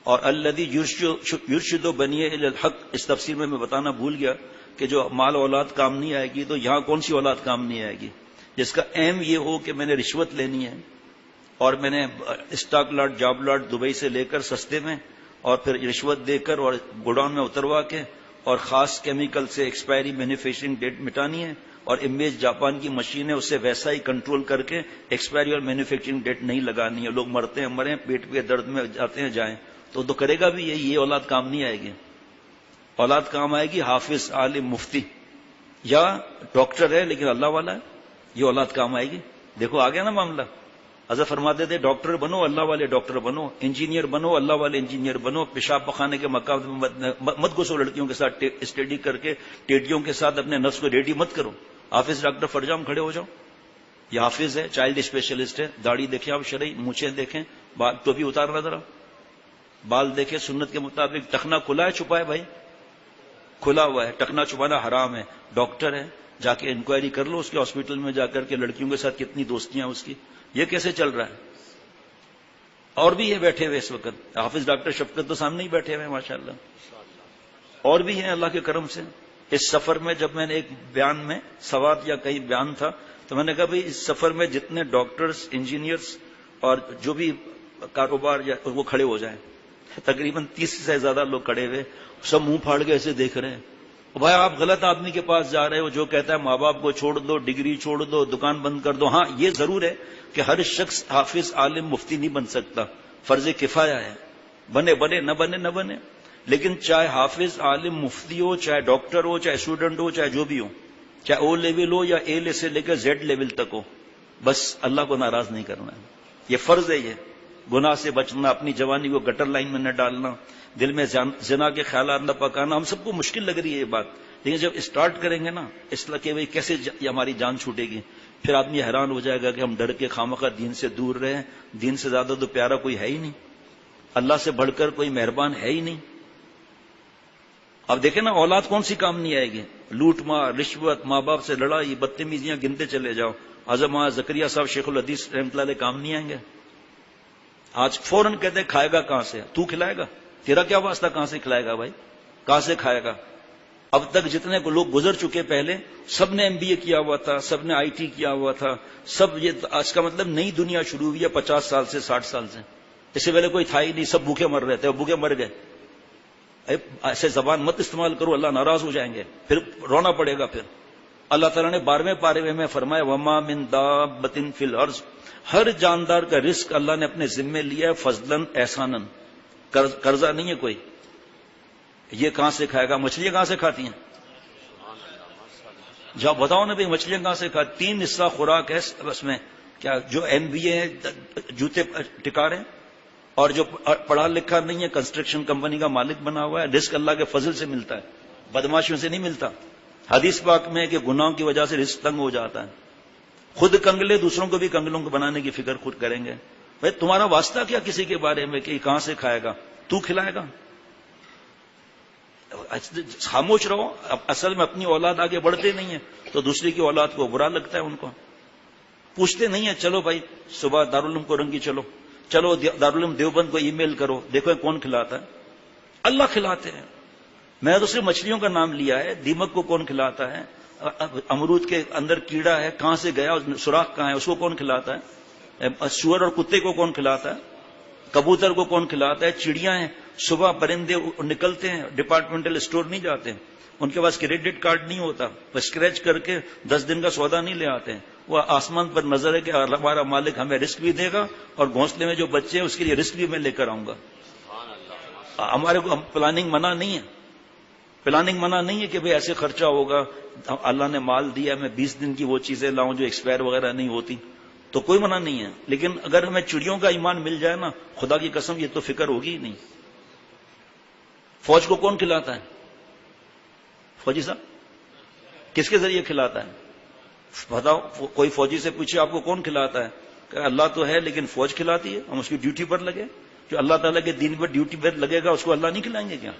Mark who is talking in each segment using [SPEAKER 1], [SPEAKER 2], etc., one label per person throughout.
[SPEAKER 1] اور الذی یرشد بنی الی الحق، اس تفسیر میں بتانا بھول گیا کہ جو مال اولاد کام نہیں آئے گی، تو یہاں کون سی اولاد کام نہیں آئے گی؟ جس کا ایم یہ ہو کہ میں نے رشوت لینی ہے اور میں نے اسٹاک لاٹ جاب لاٹ دبئی سے لے کر سستے میں اور پھر رشوت دے کر اور گوڈاؤن میں اتروا کے اور خاص کیمیکل سے ایکسپائری مینوفیکچرنگ ڈیٹ مٹانی ہے، اور امیج جاپان کی مشین ہے اسے ویسا ہی کنٹرول کر کے ایکسپائری اور مینوفیکچرنگ ڈیٹ نہیں لگانی ہے، لوگ مرتے ہیں مریں، پیٹ پہ درد میں جاتے ہیں جائیں، تو کرے گا بھی یہ اولاد کام نہیں آئے گی۔ اولاد کام آئے گی حافظ، عالم، مفتی یا ڈاکٹر ہے لیکن اللہ والا ہے، یہ اولاد کام آئے گی۔ دیکھو آ گیا نا معاملہ۔ حضرت فرماتے تھے ڈاکٹر بنو اللہ والے ڈاکٹر بنو، انجینئر بنو اللہ والے انجینئر بنو، پیشاب پخانے کے مقام مت گھسو، لڑکیوں کے ساتھ اسٹڈی کر کے ٹیڈیوں کے ساتھ اپنے نفس کو ریڈی مت کرو۔ حافظ ڈاکٹر فرجام کھڑے ہو جاؤ، یہ حافظ ہے، چائلڈ اسپیشلسٹ ہے، داڑھی دیکھیں آپ شرعی، مونچھیں دیکھیں، ٹوپی اتارنا ذرا، بال دیکھیں سنت کے مطابق، ٹخنا کھلا ہے چھپا ہے بھائی؟ کھلا ہوا ہے، ٹخنا چھپانا حرام ہے۔ ڈاکٹر ہے، جا کے انکوائری کر لو اس کے ہاسپٹل میں جا کر کے لڑکیوں کے ساتھ کتنی دوستیاں اس کی، یہ کیسے چل رہا ہے؟ اور بھی ہے بیٹھے ہوئے اس وقت، حافظ ڈاکٹر شفقت تو سامنے ہی بیٹھے ہوئے ماشاءاللہ، اور بھی ہیں اللہ کے کرم سے۔ اس سفر میں جب میں نے ایک بیان میں سوات یا کہیں بیان تھا تو میں نے کہا بھئی اس سفر میں جتنے ڈاکٹرز، انجینئرز اور جو بھی کاروبار یا وہ کھڑے ہو جائیں، تقریباً 30 سے زیادہ لوگ کھڑے ہوئے، سب منہ پھاڑ کے ایسے دیکھ رہے ہیں۔ بھائی آپ غلط آدمی کے پاس جا رہے ہو جو کہتا ہے ماں باپ کو چھوڑ دو، ڈگری چھوڑ دو، دکان بند کر دو۔ ہاں یہ ضرور ہے کہ ہر شخص حافظ، عالم، مفتی نہیں بن سکتا، فرض کفایہ ہے، بنے نہ بنے، لیکن چاہے حافظ، عالم، مفتی ہو، چاہے ڈاکٹر ہو، چاہے اسٹوڈنٹ ہو، چاہے جو بھی ہو، چاہے او لیول ہو یا اے سے لے کر زیڈ لیول تک ہو، بس اللہ کو ناراض نہیں کرنا ہے، یہ فرض ہے۔ یہ گناہ سے بچنا، اپنی جوانی کو گٹر لائن میں نہ ڈالنا، دل میں زنا کے خیالات نہ پکانا۔ ہم سب کو مشکل لگ رہی ہے یہ بات، لیکن جب اسٹارٹ کریں گے نا اس لئے کہ بھئی کیسے ہماری جان چھوٹے گی، پھر آدمی حیران ہو جائے گا کہ ہم ڈر کے خامخواہ دین سے دور رہے۔ دین سے زیادہ تو پیارا کوئی ہے ہی نہیں، اللہ سے بڑھ کر کوئی مہربان ہے ہی نہیں۔ اب دیکھیں نا اولاد کون سی کام نہیں آئے گی، لوٹ مار، رشوت، ماں باپ سے لڑائی، بدتمیزیاں گنتے چلے جاؤ۔ حضرت زکریا صاحب شیخ الحدیث رحمۃ اللہ علیہ کام نہیں آئیں گے؟ آج فوراً کہتے ہیں کھائے گا کہاں سے؟ تو کھلائے گا؟ تیرا کیا واسطہ کہاں سے کھلائے گا بھائی؟ کہاں سے کھائے گا؟ اب تک جتنے کو لوگ گزر چکے پہلے، سب نے MBA کیا ہوا تھا، سب نے IT کیا ہوا تھا، سب یہ آج کا مطلب نئی دنیا شروع ہوئی ہے 50 سال سے 60 سال سے، اس سے پہلے کوئی تھا ہی نہیں، سب بھوکے مر رہے تھے، بھوکے مر گئے۔ ایسے زبان مت استعمال کرو، اللہ ناراض ہو جائیں گے، پھر رونا پڑے گا۔ پھر اللہ تعالیٰ نے 12ویں پارے میں فرمایا وما من دابۃ فی الارض، ہر جاندار کا رزق اللہ نے اپنے ذمے لیا ہے، فضلاً احساناً، قرضہ نہیں ہے کوئی۔ یہ کہاں سے کھائے گا؟ مچھلیاں کہاں سے کھاتی ہیں؟ جاؤ بتاؤ نا بھائی مچھلیاں کہاں سے کھاتی؟ 3 حصہ خوراک ہے اس میں، کیا جو MBA ہے جوتے ٹکا رہے ہیں، اور جو پڑھا لکھا نہیں ہے کنسٹرکشن کمپنی کا مالک بنا ہوا ہے، رزق اللہ کے فضل سے ملتا ہے، بدماشیوں سے نہیں ملتا۔ حدیث پاک میں ہے کہ گناہوں کی وجہ سے رزق تنگ ہو جاتا ہے، خود کنگلے دوسروں کو بھی کنگلوں کو بنانے کی فکر خود کریں گے۔ بھائی تمہارا واسطہ کیا کسی کے بارے میں کہ کہاں سے کھائے گا؟ تو کھلائے گا؟ خاموش رہو۔ اصل میں اپنی اولاد آگے بڑھتے نہیں ہیں تو دوسری کی اولاد کو برا لگتا ہے، ان کو پوچھتے نہیں ہیں۔ چلو بھائی صبح دارالعلوم کورنگی چلو دارالعلوم دیوبند کو ای میل کرو، دیکھو کون کھلاتا ہے؟ اللہ کھلاتے ہیں۔ میں نے تو صرف مچھلیوں کا نام لیا ہے، دیمک کو کون کھلاتا ہے؟ امرود کے اندر کیڑا ہے، کہاں سے گیا، سوراخ کہاں ہے، اس کو کون کھلاتا ہے؟ سور اور کتے کو کون کھلاتا ہے؟ کبوتر کو کون کھلاتا ہے؟ چڑیاں ہیں، صبح پرندے نکلتے ہیں، ڈپارٹمنٹل اسٹور نہیں جاتے ہیں، ان کے پاس کریڈٹ کارڈ نہیں ہوتا، وہ اسکریچ کر کے 10 دن کا سودا نہیں لے آتے ہیں، وہ آسمان پر نظر ہے کہ ہمارا مالک ہمیں رزق بھی دے گا اور گھونسلے میں جو بچے ہیں اس کے لیے رزق بھی میں لے کر آؤں گا۔ ہمارے کو پلاننگ منع نہیں ہے، پلاننگ منع نہیں ہے کہ بھئی ایسے خرچہ ہوگا، اللہ نے مال دیا میں 20 دن کی وہ چیزیں لاؤں جو ایکسپائر وغیرہ نہیں ہوتی، تو کوئی منع نہیں ہے۔ لیکن اگر ہمیں چڑیوں کا ایمان مل جائے نا، خدا کی قسم یہ تو فکر ہوگی ہی نہیں۔ فوج کو کون کھلاتا ہے؟ فوجی صاحب کس کے ذریعے کھلاتا ہے؟ بتاؤ، کوئی فوجی سے پوچھے آپ کو کون کھلاتا ہے؟ کہ اللہ تو ہے لیکن فوج کھلاتی ہے، ہم اس کی ڈیوٹی پر لگے۔ جو اللہ تعالیٰ کے دین پر ڈیوٹی پر لگے گا اس کو اللہ نہیں کھلائیں گے کیا؟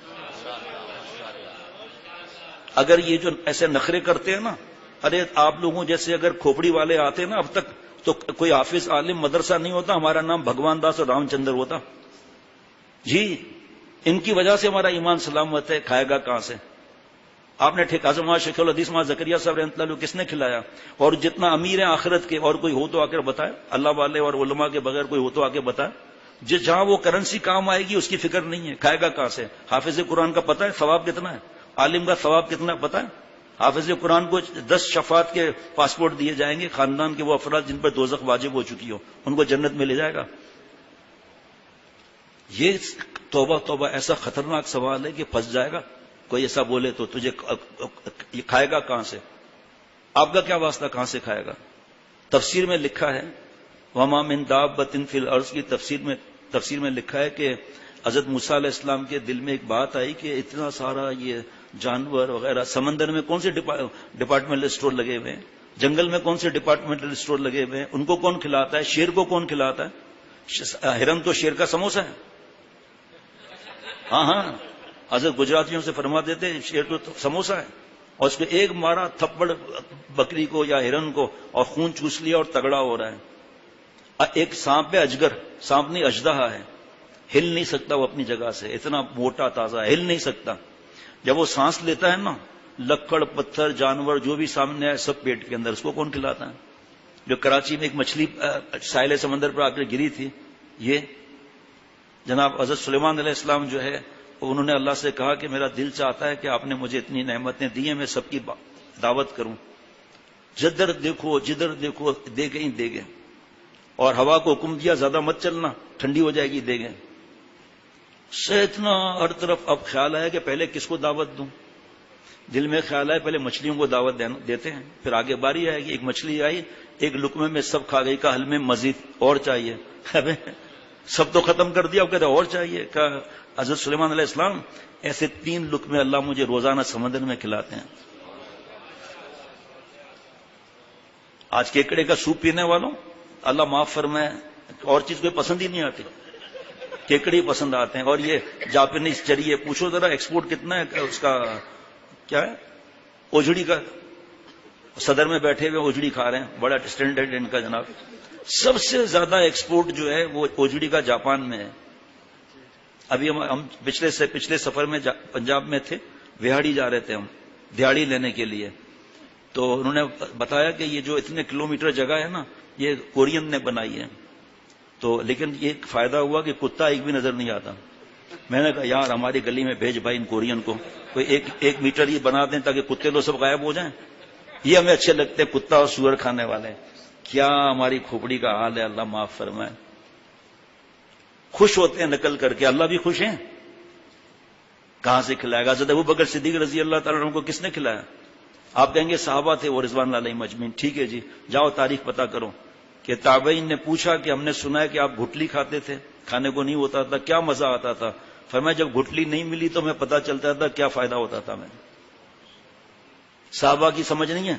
[SPEAKER 1] اگر یہ جو ایسے نخرے کرتے ہیں نا، ارے آپ لوگوں جیسے اگر کھوپڑی والے آتے نا اب تک تو کوئی حافظ عالم مدرسہ نہیں ہوتا، ہمارا نام بھگوان داس اور رام چندر ہوتا۔ جی ان کی وجہ سے ہمارا ایمان سلامت ہے. کھائے گا کہاں سے؟ آپ نے ٹھیک اعظم شیخ الحدیث ماں زکریا صاحب رحمۃ اللہ علیہ کس نے کھلایا؟ اور جتنا امیر ہے آخرت کے اور کوئی ہو تو آ کر بتائے, اللہ والے اور علماء کے بغیر کوئی ہو تو آ کے بتائے. جہاں وہ کرنسی کام آئے گی اس کی فکر نہیں ہے. کھائے گا کہاں سے؟ حافظ قرآن کا پتہ ہے ثواب کتنا ہے؟ عالم کا ثواب کتنا ہے پتہ ہے؟ حافظ قرآن کو 10 شفاعت کے پاسپورٹ دیے جائیں گے, خاندان کے وہ افراد جن پر دوزخ واجب ہو چکی ہو ان کو جنت میں لے جائے گا. یہ توبہ توبہ ایسا خطرناک سوال ہے کہ پھنس جائے گا کوئی ایسا بولے تو. تجھے یہ کھائے گا کہاں سے؟ آپ کا کیا واسطہ کہاں سے کھائے گا؟ تفسیر میں لکھا ہے وما من دابۃ فی الارض کی تفسیر میں لکھا ہے کہ حضرت موسیٰ علیہ السلام کے دل میں ایک بات آئی کہ اتنا سارا یہ جانور وغیرہ, سمندر میں کون سے ڈپارٹمنٹل اسٹور لگے ہوئے ہیں, جنگل میں کون سے ڈپارٹمنٹل اسٹور لگے ہوئے ہیں, ان کو کون کھلاتا ہے؟ شیر کو کون کھلاتا ہے؟ ہرن تو شیر کا سموسہ ہے. ہاں حضرت گجراتیوں سے فرما دیتے ہیں شیر تو سموسہ ہے, اور اس پہ ایک مارا تھپڑ بکری کو یا ہرن کو اور خون چوس لیا اور تگڑا ہو رہا ہے. ایک سانپ ہے, اجگر, سانپ نہیں اژدہا ہے, ہل نہیں سکتا وہ اپنی جگہ سے, اتنا موٹا تازہ ہل نہیں سکتا. جب وہ سانس لیتا ہے نا, لکڑ پتھر جانور جو بھی سامنے آئے سب پیٹ کے اندر. اس کو کون کھلاتا ہے؟ جو کراچی میں ایک مچھلی ساحل سمندر پر آ کر گری تھی, یہ جناب حضرت سلیمان علیہ السلام جو ہے انہوں نے اللہ سے کہا کہ میرا دل چاہتا ہے کہ آپ نے مجھے اتنی نعمتیں دی ہیں, میں سب کی دعوت کروں. جدھر دیکھو جدھر دیکھو دے گئیں دے گئے, اور ہوا کو حکم دیا زیادہ مت چلنا ٹھنڈی ہو جائے گی دے گئے. اتنا ہر طرف اب خیال آیا کہ پہلے کس کو دعوت دوں. دل میں خیال آیا پہلے مچھلیوں کو دعوت دیتے ہیں, پھر آگے باری آئے گی. ایک مچھلی آئی, ایک لقمے میں سب کھا گئی, کہا حل میں مزید اور چاہیے. سب تو ختم کر دیا, اب کہتے اور چاہیے. کہا حضرت سلیمان علیہ السلام ایسے 3 لقمے اللہ مجھے روزانہ سمندر میں کھلاتے ہیں. آج کیکڑے کا سوپ پینے والوں اللہ معاف فرمائے, اور چیز کوئی پسند ہی نہیں آتی, کیکڑے پسند آتے ہیں. اور یہ جاپانیز چریے پوچھو ذرا ایکسپورٹ کتنا ہے اس کا, کیا ہے اوجڑی کا, صدر میں بیٹھے ہوئے اوجڑی کھا رہے ہیں, بڑا اسٹینڈرڈ ان کا جناب. سب سے زیادہ ایکسپورٹ جو ہے وہ اوجڑی کا جاپان میں ہے. ابھی ہم پچھلے سفر میں پنجاب میں تھے, وہاڑی جا رہے تھے ہم دیہڑی لینے کے لیے. تو انہوں نے بتایا کہ یہ جو اتنے کلومیٹر جگہ ہے نا یہ کورین نے بنائی ہے. تو لیکن یہ فائدہ ہوا کہ کتا ایک بھی نظر نہیں آتا. میں نے کہا یار ہماری گلی میں بھیج بھائی ان کورین کو, کوئی ایک میٹر یہ بنا دیں تاکہ کتے لوگ سب غائب ہو جائیں. یہ ہمیں اچھے لگتے ہیں کتا اور سور کھانے والے. کیا ہماری کھوپڑی کا حال ہے, اللہ معاف فرمائے. خوش ہوتے ہیں نقل کر کے, اللہ بھی خوش ہیں. کہاں سے کھلائے گا؟ حضرت ابوبکر صدیق رضی اللہ تعالیٰ عنہ کو کس نے کھلایا؟ آپ کہیں گے صحابہ تھے وہ رضوان اللہ علیہم اجمعین. ٹھیک ہے جی, جاؤ تاریخ پتا کرو کہ تابعین نے پوچھا کہ ہم نے سنا ہے کہ آپ گھٹلی کھاتے تھے, کھانے کو نہیں ہوتا تھا, کیا مزہ آتا تھا؟ فرمایا جب گھٹلی نہیں ملی تو میں پتا چلتا تھا کیا فائدہ ہوتا تھا. میں صحابہ کی سمجھ نہیں ہے,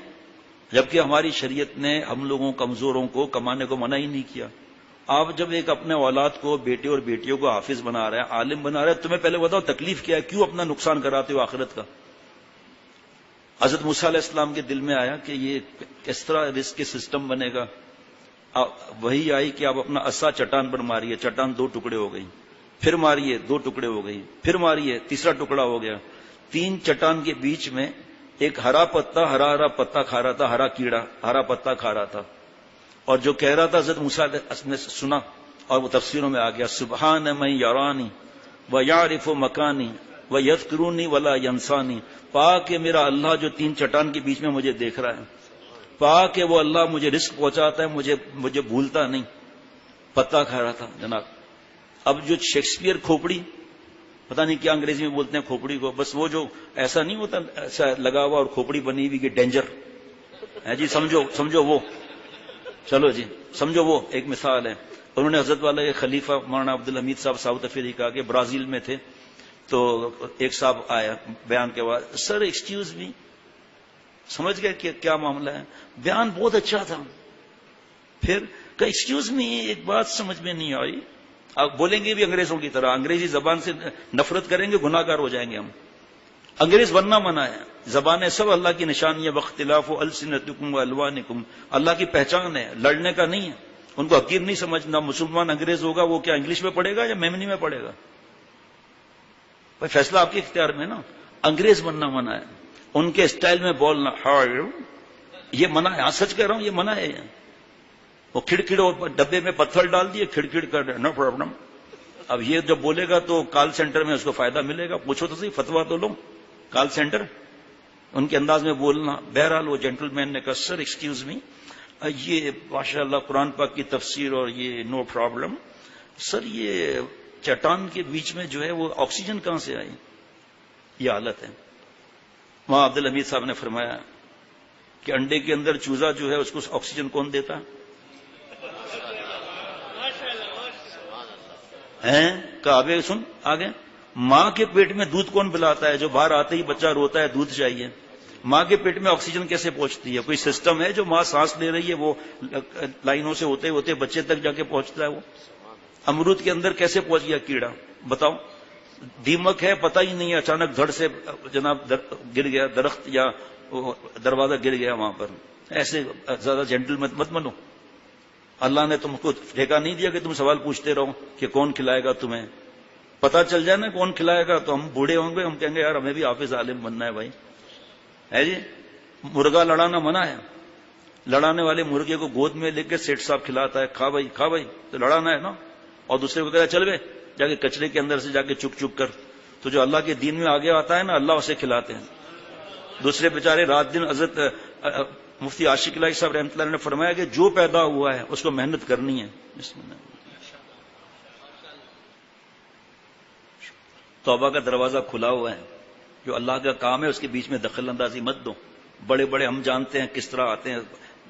[SPEAKER 1] جبکہ ہماری شریعت نے ہم لوگوں کمزوروں کو کمانے کو منع ہی نہیں کیا. آپ جب ایک اپنے اولاد کو, بیٹے اور بیٹیوں کو حافظ بنا رہے ہیں, عالم بنا رہے ہیں, تمہیں پہلے بتاؤ تکلیف کیا ہے, کیوں اپنا نقصان کراتے ہو آخرت کا؟ حضرت موسیٰ علیہ السلام کے دل میں آیا کہ یہ کس طرح رزق کے سسٹم بنے گا. وہی آئی کہ آپ اپنا عصا چٹان پر ماریے, چٹان 2 ٹکڑے ہو گئی, پھر ماریے 2 ٹکڑے ہو گئی, پھر ماریے 3 ٹکڑا ہو گیا. 3 چٹان کے بیچ میں ایک ہرا پتا کھا رہا تھا, ہرا کیڑا ہرا پتا کھا رہا تھا. اور جو کہہ رہا تھا حضرت موسیٰ نے سنا اور وہ تفسیروں میں آ گیا, سبحان من یرانی و یعرف مکانی و یذکرونی ولا ینسانی. پاک ہے میرا اللہ جو 3 چٹان کے بیچ میں مجھے دیکھ رہا ہے. پاک ہے وہ اللہ مجھے رزق پہنچاتا ہے, مجھے بھولتا نہیں. پتا کھا رہا تھا جناب. اب جو شیکسپیئر کھوپڑی, پتہ نہیں کیا انگریزی میں بولتے ہیں کھوپڑی کو, بس وہ جو ایسا نہیں ہوتا ایسا لگا ہوا اور کھوپڑی بنی ہوئی کہ ڈینجر ہے جی, سمجھو وہ, چلو جی سمجھو وہ ایک مثال ہے. انہوں نے حضرت والا خلیفہ مولانا عبدالحمید صاحب ساؤتھ افریقہ کے برازیل میں تھے. تو ایک صاحب آیا بیان کے بعد, سر ایکسکیوز می, سمجھ گئے کہ کیا معاملہ ہے. بیان بہت اچھا تھا, پھر کہ ایکسکیوز می ایک بات سمجھ میں نہیں آئی. آپ بولیں گے بھی انگریزوں کی طرح, انگریزی زبان سے نفرت کریں گے گناہگار ہو جائیں گے ہم. انگریز بننا منع ہے, زبانیں سب اللہ کی نشانی ہے. واختلاف السنتکم والوانکم, اللہ کی پہچان ہے, لڑنے کا نہیں ہے. ان کو حقیر نہیں سمجھنا. مسلمان انگریز ہوگا وہ کیا انگلش میں پڑھے گا یا میمنی میں پڑھے گا؟ بھائی فیصلہ آپ کے اختیار میں نا. انگریز بننا منع ہے, ان کے اسٹائل میں بولنا یہ منع ہے. سچ کہہ رہا ہوں, یہ منع ہے. وہ کھڑکھڑ اور ڈبے میں پتھر ڈال دیے, کھڑکھڑ کر نو پرابلم. اب یہ جب بولے گا تو کال سینٹر میں اس کو فائدہ ملے گا. پوچھو تو صحیح, فتوا تو لو. کال سینٹر ان کے انداز میں بولنا. بہرحال وہ جینٹل مین نے کہا سر ایکسکیوز می, یہ ماشاء اللہ قرآن پاک کی تفسیر اور یہ نو پرابلم. سر یہ چٹان کے بیچ میں جو ہے وہ آکسیجن کہاں سے آئی؟ یہ حالت ہے. وہاں عبدالحمید صاحب نے فرمایا کہ انڈے کے اندر چوزا جو ہے اس کو آکسیجن کون دیتا ہے؟ کہ آگے سن, آگے ماں کے پیٹ میں دودھ کون پلاتا ہے؟ جو باہر آتے ہی بچہ روتا ہے دودھ چاہیے. ماں کے پیٹ میں آکسیجن کیسے پہنچتی ہے؟ کوئی سسٹم ہے جو ماں سانس لے رہی ہے وہ لائنوں سے ہوتے ہوتے بچے تک جا کے پہنچتا ہے؟ وہ امرود کے اندر کیسے پہنچ گیا کیڑا بتاؤ؟ دیمک ہے پتہ ہی نہیں ہے, اچانک دھڑ سے جناب گر گیا درخت یا دروازہ گر گیا وہاں پر. ایسے زیادہ جینٹل مت بنو. اللہ نے تم کو ٹھیکہ نہیں دیا کہ تم سوال پوچھتے رہو کہ کون کھلائے گا تمہیں. پتا چل جائے نا کون کھلائے گا تو ہم بوڑھے ہوں گے, ہم کہیں گے یار ہمیں بھی حافظ عالم بننا ہے بھائی. ہے جی, مرغا لڑانا منع ہے. لڑانے والے مرغے کو گود میں لے کے سیٹ صاحب کھلاتا ہے, کھا بھائی کھا بھائی, تو لڑانا ہے نا. اور دوسرے کو کہتا ہے چل بے جا کے کچرے کے اندر سے جا کے چک چک کر. تو جو اللہ کے دین میں آگے آتا ہے نا اللہ اسے کھلاتے ہیں. دوسرے بیچارے رات دن حضرت مفتی عاشق الہی صاحب رحمۃ اللہ نے فرمایا کہ جو پیدا ہوا ہے اس کو محنت کرنی ہے. بسم اللہ. توبہ کا دروازہ کھلا ہوا ہے. جو اللہ کا کام ہے اس کے بیچ میں دخل اندازی مت دو. بڑے بڑے ہم جانتے ہیں کس طرح آتے ہیں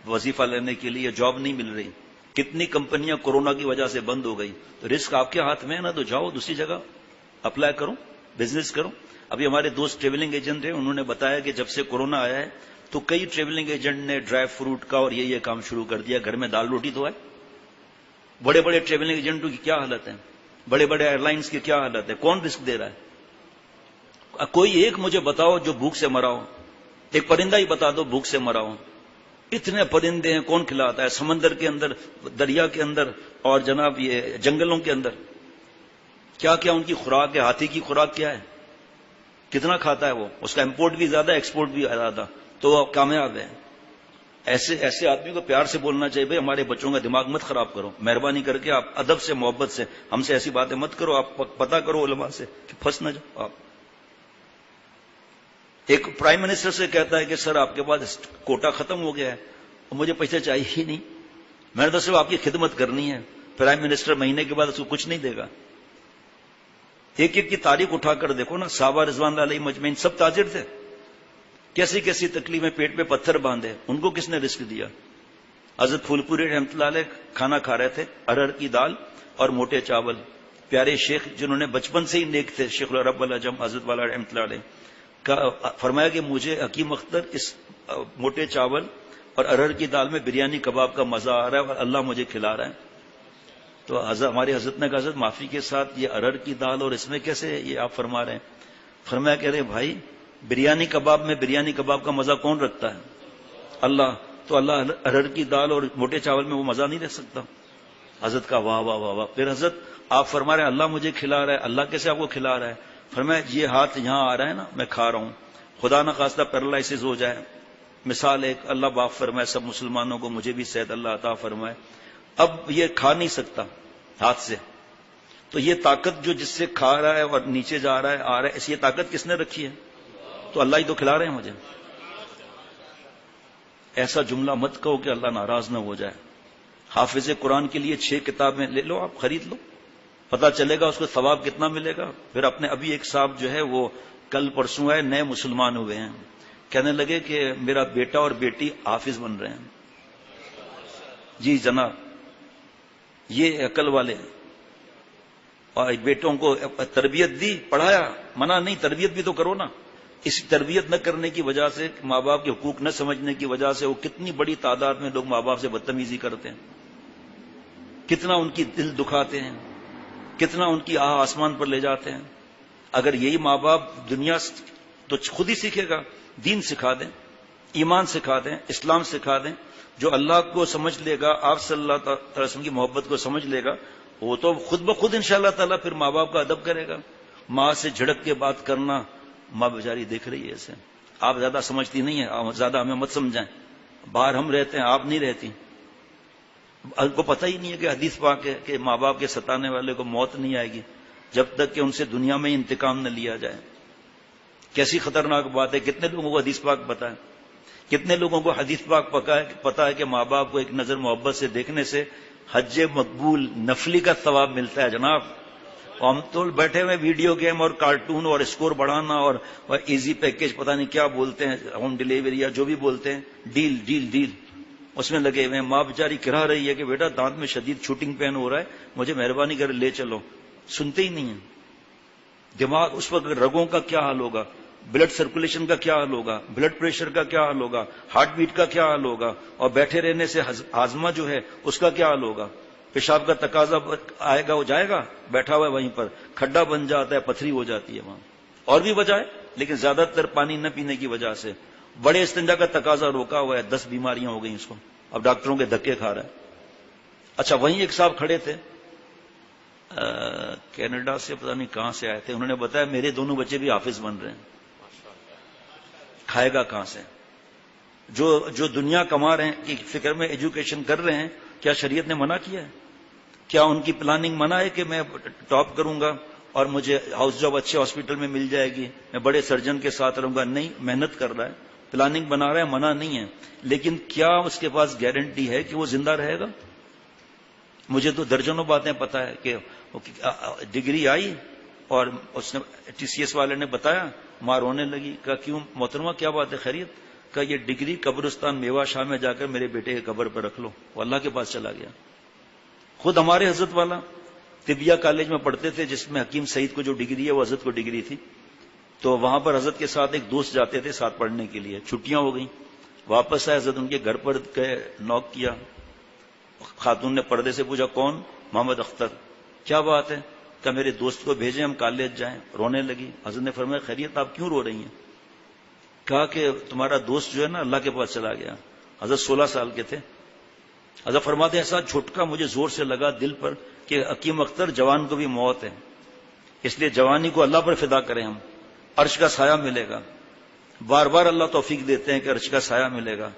[SPEAKER 1] وظیفہ لینے کے لیے, جاب نہیں مل رہی. کتنی کمپنیاں کورونا کی وجہ سے بند ہو گئی. تو رسک آپ کے ہاتھ میں ہے نا, تو جاؤ دوسری جگہ اپلائی کرو, بزنس کرو. ابھی ہمارے دوست ٹریولنگ ایجنٹ ہیں, انہوں نے بتایا کہ جب سے کورونا آیا ہے تو کئی ٹریولنگ ایجنٹ نے ڈرائی فروٹ کا اور یہ کام شروع کر دیا. گھر میں دال روٹی تو ہے. بڑے بڑے ٹریولنگ ایجنٹوں کی کیا حالت ہے, بڑے بڑے ایئر لائنس کی کیا حالت ہے. کون رسک دے رہا ہے؟ کوئی ایک مجھے بتاؤ جو بھوک سے مرا ہو. ایک پرندہ ہی بتا دو بھوک سے مرا ہو. اتنے پرندے ہیں, کون کھلاتا ہے؟ سمندر کے اندر, دریا کے اندر, اور جناب یہ جنگلوں کے اندر کیا کیا ان کی خوراک ہے. ہاتھی کی خوراک کیا ہے, کتنا کھاتا ہے وہ؟ اس کا امپورٹ بھی زیادہ, ایکسپورٹ بھی زیادہ, تو کامیاب ہے. ایسے آدمی کو پیار سے بولنا چاہیے بھائی ہمارے بچوں کا دماغ مت خراب کرو, مہربانی کر کے آپ ادب سے محبت سے ہم سے ایسی باتیں مت کرو. آپ پتہ کرو علماء سے کہ پھنس نہ جاؤ آپ. ایک پرائم منسٹر سے کہتا ہے کہ سر آپ کے پاس کوٹا ختم ہو گیا ہے اور مجھے پیسے چاہیے ہی نہیں, میں نے تو صرف آپ کی خدمت کرنی ہے. پرائم منسٹر مہینے کے بعد اس کو کچھ نہیں دے گا. ایک ایک کی تاریخ اٹھا کر دیکھو نا, صحابہ رضوان اللہ علیہ مجمعین سب تاجر تھے. کیسی کیسی تکلیفیں, پیٹ پہ پتھر باندھے, ان کو کس نے رزق دیا؟ حضرت پھول پوری رحمۃ اللہ علیہ کھانا کھا رہے تھے, ارہر کی دال اور موٹے چاول. پیارے شیخ جنہوں نے بچپن سے ہی نیک تھے, شیخ العرب العجم حضرت والا رحمۃ اللہ علیہ کا فرمایا کہ مجھے حکیم اختر اس موٹے چاول اور ارہر کی دال میں بریانی کباب کا مزہ آ رہا ہے اور اللہ مجھے کھلا رہا ہے. تو ہماری حضرت نے کہا حضرت معافی کے ساتھ یہ ارہر کی دال اور اس میں کیسے یہ آپ فرما رہے ہیں؟ فرمایا کہہ رہے بھائی بریانی کباب میں بریانی کباب کا مزہ کون رکھتا ہے؟ اللہ. تو اللہ ارہر کی دال اور موٹے چاول میں وہ مزہ نہیں رکھ سکتا. حضرت کا واہ واہ واہ واہ. پھر حضرت آپ فرما رہے ہیں اللہ مجھے کھلا رہا ہے, اللہ کیسے آپ کو کھلا رہا ہے؟ فرمایا یہ ہاتھ یہاں آ رہا ہے نا, میں کھا رہا ہوں, خدا نہ خواستہ پیرالائسس ہو جائے. مثال ایک, اللہ باپ فرمائے سب مسلمانوں کو, مجھے بھی صحت اللہ عطا فرمائے. اب یہ کھا نہیں سکتا ہاتھ سے, تو یہ طاقت جو جس سے کھا رہا ہے اور نیچے جا رہا ہے آ رہا ہے, اس یہ طاقت کس نے رکھی ہے؟ تو اللہ ہی تو کھلا رہے ہیں مجھے. ایسا جملہ مت کہو کہ اللہ ناراض نہ ہو جائے. حافظ قرآن کے لیے 6 کتابیں لے لو, آپ خرید لو, پتا چلے گا اس کو ثواب کتنا ملے گا. پھر اپنے ابھی ایک صاحب جو ہے وہ کل پرسوں آئے, نئے مسلمان ہوئے ہیں, کہنے لگے کہ میرا بیٹا اور بیٹی حافظ بن رہے ہیں. جی جناب, یہ عقل والے, اور بیٹوں کو تربیت دی, پڑھایا, منع نہیں, تربیت بھی تو کرو نا. اس تربیت نہ کرنے کی وجہ سے, ماں باپ کے حقوق نہ سمجھنے کی وجہ سے, وہ کتنی بڑی تعداد میں لوگ ماں باپ سے بدتمیزی کرتے ہیں, کتنا ان کی دل دکھاتے ہیں, کتنا ان کی آسمان پر لے جاتے ہیں. اگر یہی ماں باپ دنیا تو خود ہی سیکھے گا, دین سکھا دیں, ایمان سکھا دیں, اسلام سکھا دیں. جو اللہ کو سمجھ لے گا, آپ صلی اللہ تعالی وسلم کی محبت کو سمجھ لے گا, وہ تو خود بخود انشاءاللہ تعالیٰ پھر ماں باپ کا ادب کرے گا. ماں سے جھڑک کے بات کرنا، ماں بیچاری دیکھ رہی ہے اسے. آپ زیادہ سمجھتی نہیں ہیں، زیادہ ہمیں مت سمجھائیں. باہر ہم رہتے ہیں، آپ نہیں رہتی. ان کو پتہ ہی نہیں ہے کہ حدیث پاک ہے کہ ماں باپ کے ستانے والے کو موت نہیں آئے گی جب تک کہ ان سے دنیا میں انتقام نہ لیا جائے. کیسی خطرناک بات ہے. کتنے لوگوں کو حدیث پاک پتا ہے؟ کتنے لوگوں کو حدیث پاک پتا ہے کہ ماں باپ کو ایک نظر محبت سے دیکھنے سے حج مقبول نفلی کا ثواب ملتا ہے جناب. ہم تو بیٹھے ہوئے ویڈیو گیم اور کارٹون اور اسکور بڑھانا اور ایزی پیکج پتہ نہیں کیا بولتے ہیں، ہوم ڈیلیوری یا جو بھی بولتے ہیں، ڈیل ڈیل ڈیل، اس میں لگے ہوئے ہیں. ماں بیچاری کرا رہی ہے کہ بیٹا دانت میں شدید شوٹنگ پین ہو رہا ہے، مجھے مہربانی کر لے چلو. سنتے ہی نہیں ہیں. دماغ اس وقت رگوں کا کیا حال ہوگا، بلڈ سرکولیشن کا کیا حال ہوگا، بلڈ پریشر کا کیا حال ہوگا، ہارٹ بیٹ کا کیا حال ہوگا، اور بیٹھے رہنے سے ہاضمہ جو ہے اس کا کیا حال ہوگا. پیشاب کا تقاضا آئے گا، وہ جائے گا، بیٹھا ہوا ہے وہیں پر، کھڈا بن جاتا ہے، پتھری ہو جاتی ہے وہاں. اور بھی وجہ ہے لیکن زیادہ تر پانی نہ پینے کی وجہ سے. بڑے استنجا کا تقاضا روکا ہوا ہے، 10 بیماریاں ہو گئی اس کو، اب ڈاکٹروں کے دھکے کھا رہا ہے. اچھا وہیں ایک صاحب کھڑے تھے کینیڈا سے، پتہ نہیں کہاں سے آئے تھے، انہوں نے بتایا میرے دونوں بچے بھی حافظ بن رہے ہیں. کھائے گا کہاں سے؟ جو دنیا کما رہے ہیں کہ فکر میں ایجوکیشن کر رہے ہیں، کیا شریعت نے منع کیا ہے؟ کیا ان کی پلاننگ منع ہے کہ میں ٹاپ کروں گا اور مجھے ہاؤس جاب اچھے ہاسپٹل میں مل جائے گی، میں بڑے سرجن کے ساتھ رہوں گا؟ نہیں، محنت کر رہا ہے، پلاننگ بنا رہا ہے، منع نہیں ہے. لیکن کیا اس کے پاس گارنٹی ہے کہ وہ زندہ رہے گا؟ مجھے تو درجنوں باتیں پتا ہے کہ ڈگری آئی اور اس نے ٹی سی ایس والے نے بتایا، ماں رونے لگی. کہا کیوں محترمہ کیا بات ہے، خیریت؟ کہا یہ ڈگری قبرستان میوا شاہ میں جا کر میرے بیٹے کے قبر پر رکھ لو. وہ اللہ کے پاس چلا گیا. خود ہمارے حضرت والا طبیہ کالج میں پڑھتے تھے جس میں حکیم سعید کو جو ڈگری ہے وہ حضرت کو ڈگری تھی. تو وہاں پر حضرت کے ساتھ ایک دوست جاتے تھے ساتھ پڑھنے کے لیے. چھٹیاں ہو گئیں، واپس آئے، حضرت ان کے گھر پر گئے، نوک کیا. خاتون نے پردے سے پوچھا کون؟ محمد اختر. کیا بات ہے؟ کہ میرے دوست کو بھیجیں ہم کالج جائیں. رونے لگی. حضرت نے فرمایا خیریت آپ کیوں رو رہی ہیں؟ کہا کہ تمہارا دوست جو ہے نا اللہ کے پاس چلا گیا. حضرت 16 سال کے تھے. حضرت فرماتے ہیں ایسا جھٹکا مجھے زور سے لگا دل پر کہ حکیم اختر جوان کو بھی موت ہے، اس لیے جوانی کو اللہ پر فدا کریں ہم، عرش کا سایہ ملے گا. بار بار اللہ توفیق دیتے ہیں کہ عرش کا سایہ ملے گا.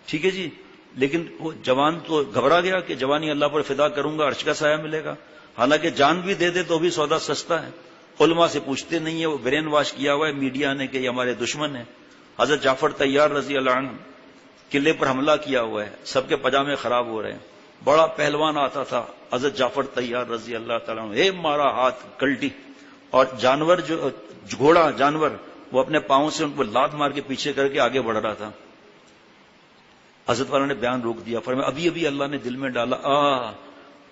[SPEAKER 1] ٹھیک ہے جی، لیکن وہ جوان تو گھبرا گیا کہ جوانی اللہ پر فدا کروں گا، عرش کا سایہ ملے گا. حالانکہ جان بھی دے دے تو بھی سودا سستا ہے. علماء سے پوچھتے نہیں ہے، وہ برین واش کیا ہوا ہے میڈیا نے کہ یہ ہمارے دشمن ہیں. حضرت جعفر طیار رضی اللہ عنہ قلعے پر حملہ کیا ہوا ہے، سب کے پجامے خراب ہو رہے ہیں. بڑا پہلوان آتا تھا حضرت جعفر طیار رضی اللہ تعالیٰ عنہ، مارا ہاتھ کلٹی، اور جانور جو گھوڑا جانور وہ اپنے پاؤں سے ان کو لات مار کے پیچھے کر کے آگے بڑھ رہا تھا. حضرت والا نے بیان روک دیا، فرمایا ابھی ابھی اللہ نے دل میں ڈالا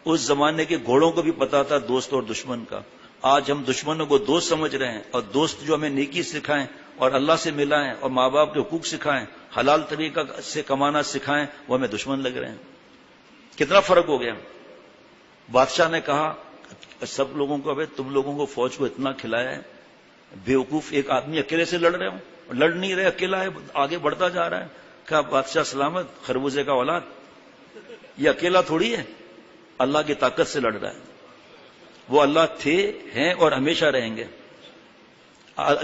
[SPEAKER 1] اس زمانے کے گھوڑوں کو بھی پتا تھا دوست اور دشمن کا. آج ہم دشمنوں کو دوست سمجھ رہے ہیں، اور دوست جو ہمیں نیکی سکھائیں اور اللہ سے ملائیں اور ماں باپ کے حقوق سکھائیں، حلال طریقہ سے کمانا سکھائیں، وہ ہمیں دشمن لگ رہے ہیں. کتنا فرق ہو گیا. بادشاہ نے کہا سب لوگوں کو، ابے تم لوگوں کو فوج کو اتنا کھلایا ہے، بیوقوف ایک آدمی اکیلے سے لڑ رہے ہو، لڑ نہیں رہے، اکیلا ہے آگے بڑھتا جا رہا ہے. کہا بادشاہ سلامت، خربوزے کا اولاد، یہ اکیلا تھوڑی ہے، اللہ کی طاقت سے لڑ رہا ہے. وہ اللہ تھے، ہیں اور ہمیشہ رہیں گے.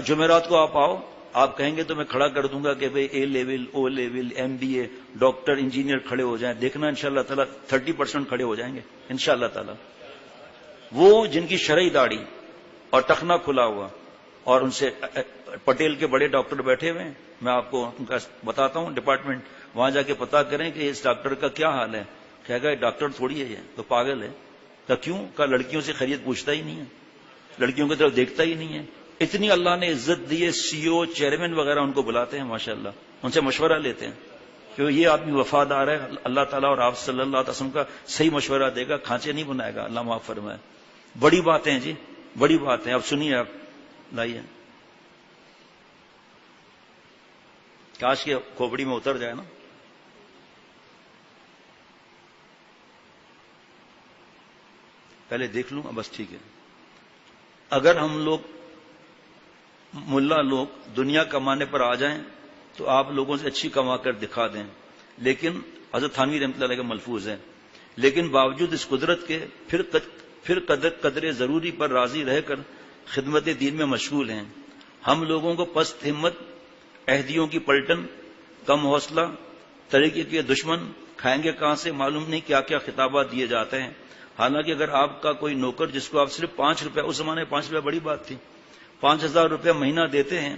[SPEAKER 1] جمعرات کو آپ آؤ، آپ کہیں گے تو میں کھڑا کر دوں گا کہ بھئی A level, O level, M B A, doctor, engineer کھڑے ہو جائیں. دیکھنا انشاءاللہ تعالیٰ 30% کھڑے ہو جائیں گے انشاءاللہ تعالیٰ. وہ جن کی شرعی داڑھی اور ٹخنا کھلا ہوا، اور ان سے پٹیل کے بڑے ڈاکٹر بیٹھے ہوئے ہیں، میں آپ کو ان کا بتاتا ہوں ڈپارٹمنٹ، وہاں جا کے پتا کریں کہ اس ڈاکٹر کا کیا حال ہے. کہے گا ڈاکٹر تھوڑی ہے، یہ تو پاگل ہے. کہ کیوں؟ کہ لڑکیوں سے خرید پوچھتا ہی نہیں ہے، لڑکیوں کی طرف دیکھتا ہی نہیں ہے. اتنی اللہ نے عزت دی ہے، سی او، چیئرمین وغیرہ ان کو بلاتے ہیں ماشاءاللہ، ان سے مشورہ لیتے ہیں کہ یہ آدمی وفادار ہے، اللہ تعالیٰ اور آپ صلی اللہ علیہ وسلم کا صحیح مشورہ دے گا، کھانچے نہیں بنائے گا. اللہ معاف فرمائے. بڑی باتیں ہیں جی، بڑی باتیں. اب سنیے، آپ لائیے، کاش کے کھوپڑی میں اتر جائے نا. پہلے دیکھ لوں بس، ٹھیک ہے. اگر ہم لوگ ملا لوگ دنیا کمانے پر آ جائیں تو آپ لوگوں سے اچھی کما کر دکھا دیں، لیکن حضرت تھانوی رحمۃ اللہ علیہ کا ملفوظ ہے، لیکن باوجود اس قدرت کے پھر قدر ضروری پر راضی رہ کر خدمت دین میں مشغول ہیں. ہم لوگوں کو پست ہمت، عہدیوں کی پلٹن، کم حوصلہ، طریقے کے دشمن، کھائیں گے کہاں سے، معلوم نہیں کیا کیا خطابات دیے جاتے ہیں. حالانکہ اگر آپ کا کوئی نوکر جس کو آپ صرف 5 روپے، اس زمانے میں 5 روپے بڑی بات تھی، 5,000 روپے مہینہ دیتے ہیں،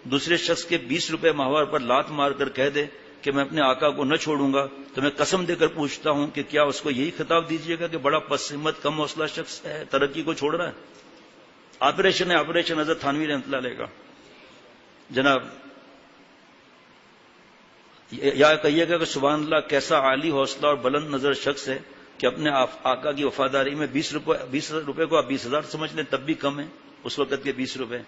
[SPEAKER 1] دوسرے شخص کے 20 روپے ماہوار پر لات مار کر کہہ دے کہ میں اپنے آقا کو نہ چھوڑوں گا، تو میں قسم دے کر پوچھتا ہوں کہ کیا اس کو یہی خطاب دیجیے گا کہ بڑا پس ہمت کم حوصلہ شخص ہے، ترقی کو چھوڑ رہا ہے؟ آپریشن ہے، آپریشن حضرت تھانوی رحمۃ اللہ علیہ کا. جناب یا کہیے گا کہ سبحان اللہ کیسا عالی حوصلہ اور بلند نظر شخص ہے کہ اپنے آقا کی وفاداری میں 20 روپے کو آپ 20,000 سمجھ لیں تب بھی کم ہے اس وقت کے 20 روپے،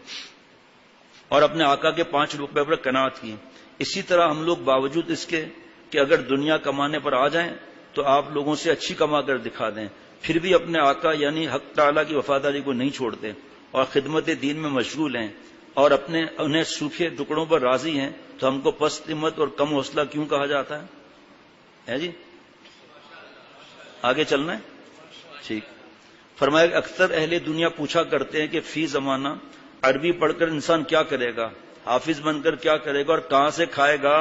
[SPEAKER 1] اور اپنے آقا کے 5 روپے پر قناعت کی. اسی طرح ہم لوگ باوجود اس کے کہ اگر دنیا کمانے پر آ جائیں تو آپ لوگوں سے اچھی کما کر دکھا دیں، پھر بھی اپنے آقا یعنی حق تعالیٰ کی وفاداری کو نہیں چھوڑتے اور خدمت دین میں مشغول ہیں اور انہیں سوکھے ٹکڑوں پر راضی ہیں، تو ہم کو پست ہمت اور کم حوصلہ کیوں کہا جاتا ہے جی؟ آگے چلنا ہے؟ ٹھیک. فرمایا کہ اکثر اہل دنیا پوچھا کرتے ہیں کہ فی زمانہ عربی پڑھ کر انسان کیا کرے گا، حافظ بن کر کیا کرے گا اور کہاں سے کھائے گا.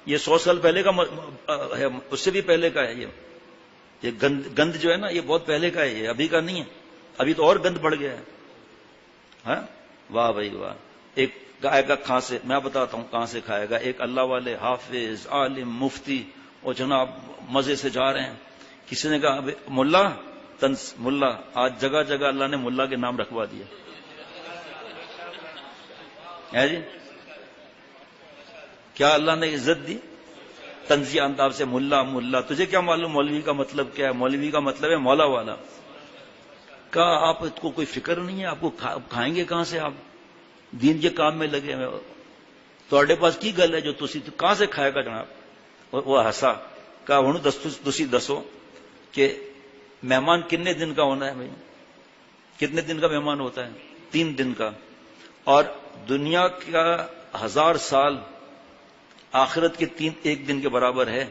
[SPEAKER 1] یہ 100 سال پہلے کا ہے، اس سے بھی پہلے کا ہے. یہ گند جو ہے نا یہ بہت پہلے کا ہے، یہ ابھی کا نہیں ہے. ابھی تو اور گند بڑھ گیا ہے. ہاں واہ بھائی واہ. ایک گائے کا کہاں سے، میں بتاتا ہوں کہاں سے کھائے گا. ایک اللہ والے حافظ عالم مفتی اور جناب مزے سے جا رہے ہیں. کسی نے کہا ملا ملا، آج جگہ جگہ اللہ نے ملا کے نام رکھوا دیا ہے جی. کیا اللہ نے عزت دی تنزیہ انداز سے، ملا ملا. تجھے کیا معلوم مولوی کا مطلب کیا ہے؟ مولوی کا مطلب ہے مولا والا. کہا آپ کو کوئی فکر نہیں ہے، آپ کو کھائیں گے کہاں سے، آپ دین کے کام میں لگے ہوئے. تھوڑے پاس کی گل ہے جو تسی کہاں سے کھائے گا جناب. وہ ہنسا. کہا ہوں تسی دسو کہ مہمان کتنے دن کا ہونا ہے بھائی؟ کتنے دن کا مہمان ہوتا ہے؟ 3 دن کا. اور دنیا کا 1000 سال آخرت کے 1 دن کے برابر ہے.